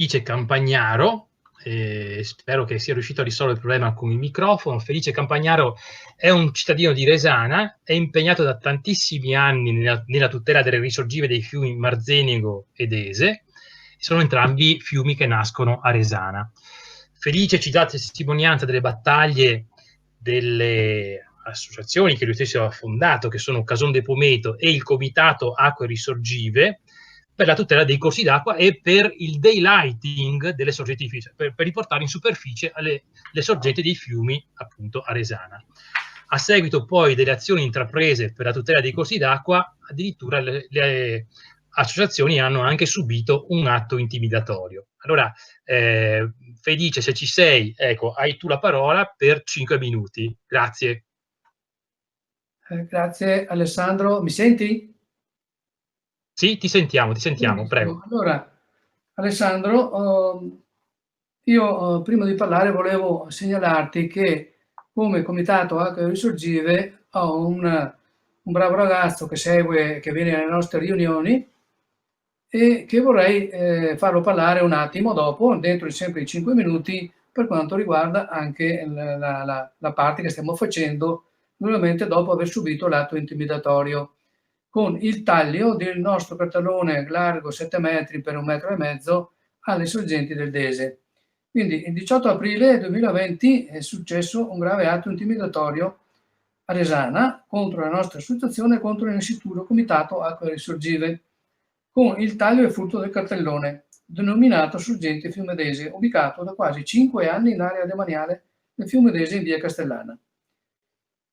Felice Campagnaro, spero che sia riuscito a risolvere il problema con il microfono. Felice Campagnaro è un cittadino di Resana, è impegnato da tantissimi anni nella tutela delle risorgive dei fiumi Marzenico ed Ese, sono entrambi fiumi che nascono a Resana. Felice ci dà testimonianza delle battaglie delle associazioni che lui stesso ha fondato, che sono Cason de Pometo e il Comitato Acque Risorgive, per la tutela dei corsi d'acqua e per il daylighting delle sorgenti di fiumi, per riportare in superficie le sorgenti dei fiumi appunto a Resana. A seguito poi delle azioni intraprese per la tutela dei corsi d'acqua, addirittura le associazioni hanno anche subito un atto intimidatorio. Allora, Felice, se ci sei, ecco, hai tu la parola per 5 minuti. Grazie. Grazie Alessandro, mi senti? Sì, ti sentiamo, Benissimo. prego. Allora, Alessandro, io prima di parlare volevo segnalarti che come Comitato Acque Risorgive ho un bravo ragazzo che segue, che viene alle nostre riunioni e che vorrei farlo parlare un attimo dopo, dentro sempre i 5 minuti, per quanto riguarda anche la parte che stiamo facendo, naturalmente dopo aver subito l'atto intimidatorio, con il taglio del nostro cartellone largo 7 metri per 1,5 metri alle sorgenti del Dese. Quindi il 18 aprile 2020 è successo un grave atto intimidatorio a Resana contro la nostra associazione e contro l'Istituto Comitato Acque Risorgive, con il taglio e furto del cartellone, denominato Sorgente Fiumedese, ubicato da quasi 5 anni in area demaniale del Fiumedese in via Castellana.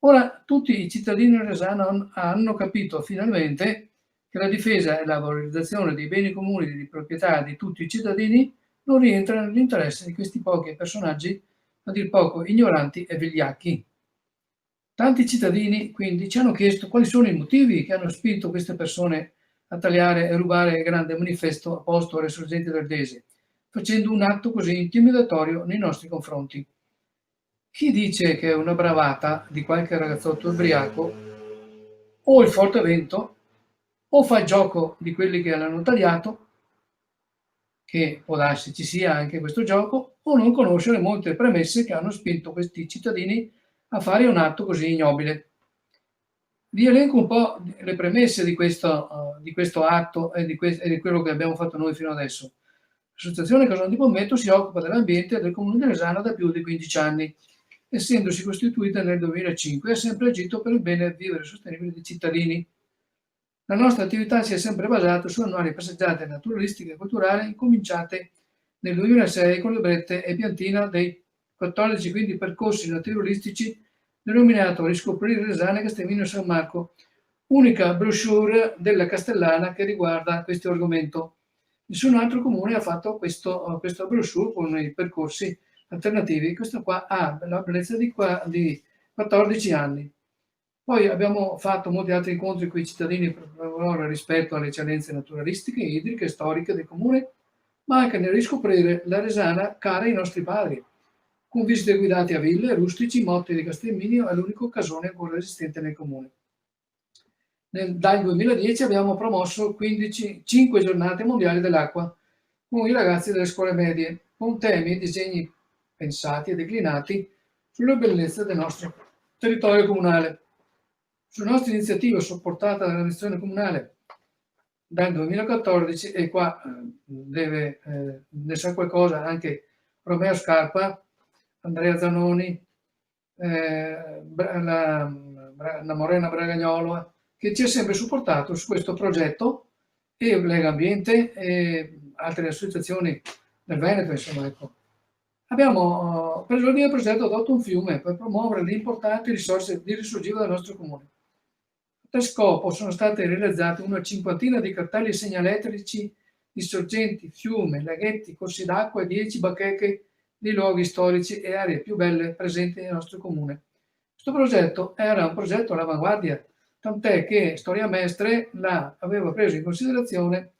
Ora tutti i cittadini resani hanno capito finalmente che la difesa e la valorizzazione dei beni comuni di proprietà di tutti i cittadini non rientra nell'interesse di questi pochi personaggi, a dir poco ignoranti e vigliacchi. Tanti cittadini quindi ci hanno chiesto quali sono i motivi che hanno spinto queste persone a tagliare e rubare il grande manifesto posto alle sorgenti del Dese, facendo un atto così intimidatorio nei nostri confronti. Chi dice che è una bravata di qualche ragazzotto ubriaco, o il forte vento, o fa il gioco di quelli che l'hanno tagliato, che può darsi ci sia anche questo gioco, o non conosce le molte premesse che hanno spinto questi cittadini a fare un atto così ignobile. Vi elenco un po' le premesse di questo atto e di quello che abbiamo fatto noi fino adesso. L'associazione Cason di Pometo si occupa dell'ambiente del comune di Resana da più di 15 anni. Essendosi costituita nel 2005, ha sempre agito per il bene vivere sostenibile dei cittadini. La nostra attività si è sempre basata su annuali passeggiate naturalistiche e culturali incominciate nel 2006 con le Brette e Piantina dei 14 quindi percorsi naturalistici denominato Riscoprire Resana Castellino e San Marco, unica brochure della Castellana che riguarda questo argomento. Nessun altro comune ha fatto questa brochure con i percorsi alternativi. Questo qua ha la bellezza di 14 anni. Poi abbiamo fatto molti altri incontri con i cittadini per lavorare rispetto alle eccellenze naturalistiche, idriche e storiche del comune, ma anche nel riscoprire la Resana cara ai nostri padri, con visite guidate a ville, rustici, motti di Castelminio è l'unico casone ancora esistente nel comune. Dal 2010 abbiamo promosso 5 giornate mondiali dell'acqua con i ragazzi delle scuole medie, con temi e disegni pensati e declinati sulle bellezze del nostro territorio comunale. Su nostra iniziativa supportata dall'amministrazione comunale dal 2014, e qua ne sa qualcosa anche Romeo Scarpa, Andrea Zanoni, la Morena Bragagnolo, che ci ha sempre supportato su questo progetto, e Lega Ambiente e altre associazioni del Veneto, insomma, ecco. Abbiamo preso il mio progetto Adotto un fiume per promuovere le importanti risorse di risorgiva del nostro comune. A tal scopo sono state realizzate una cinquantina di cartelli segnaletrici di sorgenti, fiume, laghetti, corsi d'acqua e 10 bacheche di luoghi storici e aree più belle presenti nel nostro comune. Questo progetto era un progetto all'avanguardia, tant'è che Storia Mestre aveva preso in considerazione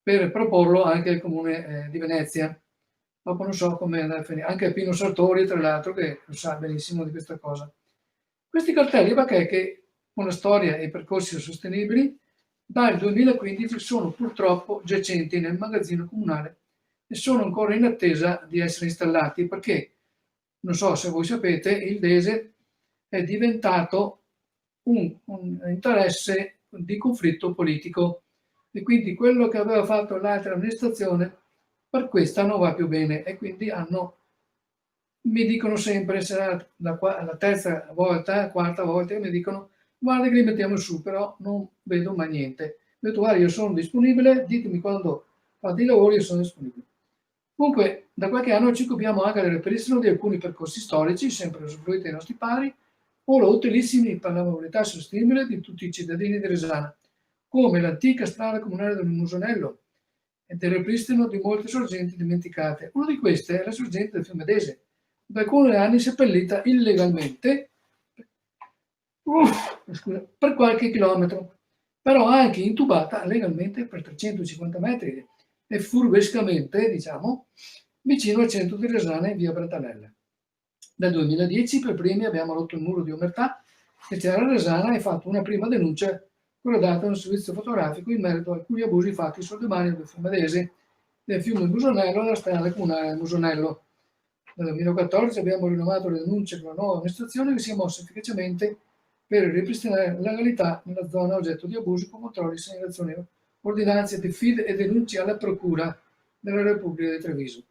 per proporlo anche al comune di Venezia. Dopo non so come andare a finire. Anche Pino Sartori, tra l'altro, che lo sa benissimo di questa cosa. Questi cartelli bacheche con la storia e i percorsi sostenibili dal 2015 sono purtroppo giacenti nel magazzino comunale e sono ancora in attesa di essere installati, perché non so se voi sapete, il DESE è diventato un interesse di conflitto politico, e quindi quello che aveva fatto l'altra amministrazione per questa non va più bene, e quindi mi dicono sempre, sarà la terza volta, quarta volta, che mi dicono guarda che li mettiamo su, però non vedo mai niente. Ho detto guarda, io sono disponibile, ditemi quando fate i lavori, io sono disponibile. Comunque, da qualche anno ci occupiamo anche del ripristino di alcuni percorsi storici, sempre usufruiti dai nostri pari, ora utilissimi per la mobilità sostenibile di tutti i cittadini di Resana, come l'antica strada comunale del Musonello e del ripristino di molte sorgenti dimenticate. Una di queste è la sorgente del fiume Dese, da alcuni anni seppellita illegalmente per qualche chilometro, però anche intubata legalmente per 350 metri e furbescamente, diciamo, vicino al centro di Resana in via Brantanella. Dal 2010 per primi abbiamo rotto il muro di omertà e c'era Resana e fatto una prima denuncia corredata da un servizio fotografico in merito a alcuni abusi fatti sul demanio del fiume Dese, del fiume Musonello e della strada comunale del Musonello. Nel 2014 abbiamo rinnovato le denunce con la nuova amministrazione che si è mossa efficacemente per ripristinare la legalità nella zona oggetto di abusi con controlli, segnalazioni, ordinanze, diffide e denunce alla Procura della Repubblica di Treviso.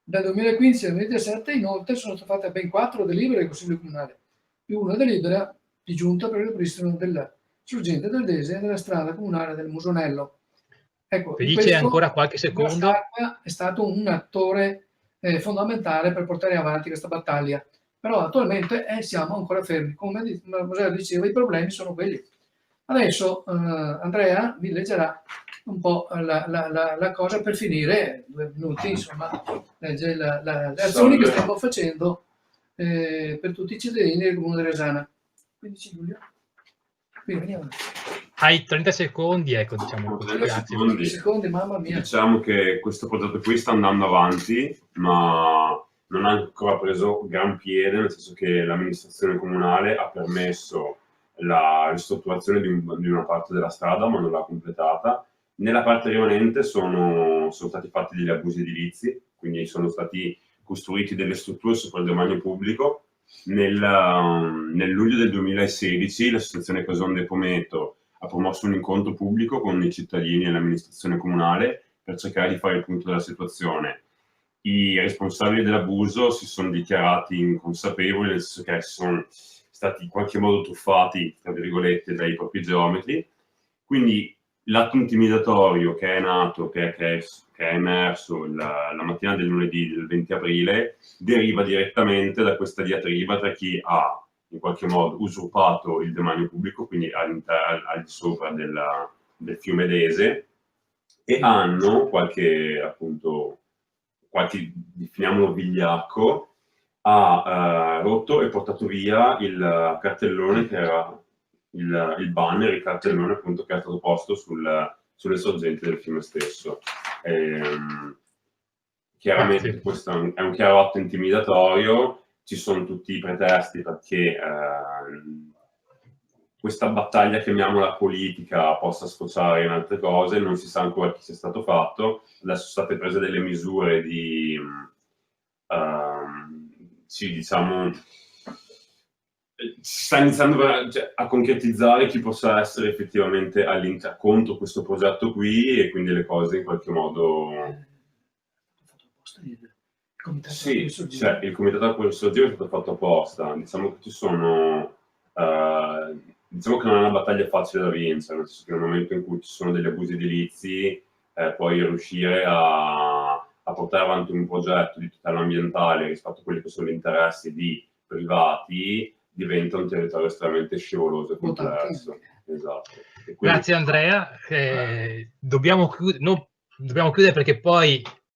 Dal 2015 al 2017 inoltre sono state fatte ben 4 delibere del Consiglio Comunale, più una delibera di giunta per il ripristino della sorgente del Dese e della strada comunale del Musonello. Ecco, Felice, ancora qualche secondo. Scarpa è stato un attore fondamentale per portare avanti questa battaglia, però attualmente siamo ancora fermi. Come Mademoiselle diceva, i problemi sono quelli. Adesso Andrea vi leggerà un po' la cosa per finire, 2 minuti, insomma, legge le azioni che stiamo facendo per tutti i cittadini del Comune di Resana. Quindi Giulio, qui veniamo. Hai 30 secondi, ecco, diciamo. 30 secondi, mamma mia. Diciamo che questo progetto qui sta andando avanti, ma non ha ancora preso gran piede, nel senso che l'amministrazione comunale ha permesso la ristrutturazione di una parte della strada, ma non l'ha completata. Nella parte rimanente sono stati fatti degli abusi edilizi, quindi sono stati costruiti delle strutture sopra il demanio pubblico. Nel luglio del 2016 l'associazione Casonde Pometo ha promosso un incontro pubblico con i cittadini e l'amministrazione comunale per cercare di fare il punto della situazione. I responsabili dell'abuso si sono dichiarati inconsapevoli, nel senso che sono stati in qualche modo truffati, tra virgolette, dai propri geometri. Quindi l'atto intimidatorio che è nato, che è emerso la mattina del lunedì del 20 aprile, deriva direttamente da questa diatriba tra chi ha in qualche modo usurpato il demanio pubblico, quindi al di sopra del fiume Dese, e hanno qualche, definiamolo vigliacco, ha rotto e portato via il cartellone che era il banner, il cartellone appunto che era stato posto sulle sorgenti del fiume stesso. Chiaramente questo è un chiaro atto intimidatorio, ci sono tutti i pretesti perché questa battaglia, chiamiamola politica, possa sfociare in altre cose, non si sa ancora chi sia stato fatto. Adesso sono state prese delle misure di diciamo, si sta iniziando a concretizzare chi possa essere effettivamente contro questo progetto qui, e quindi le cose in qualche modo... Sì, cioè, il comitato a cui sorgere è stato fatto apposta. Diciamo che ci sono... diciamo che non è una battaglia facile da vincere, nel senso che nel momento in cui ci sono degli abusi edilizi, poi riuscire a portare avanti un progetto di tutela ambientale rispetto a quelli che sono gli interessi di privati diventa un territorio estremamente scivoloso e complesso. Esatto. E quindi... Grazie Andrea, dobbiamo chiudere perché poi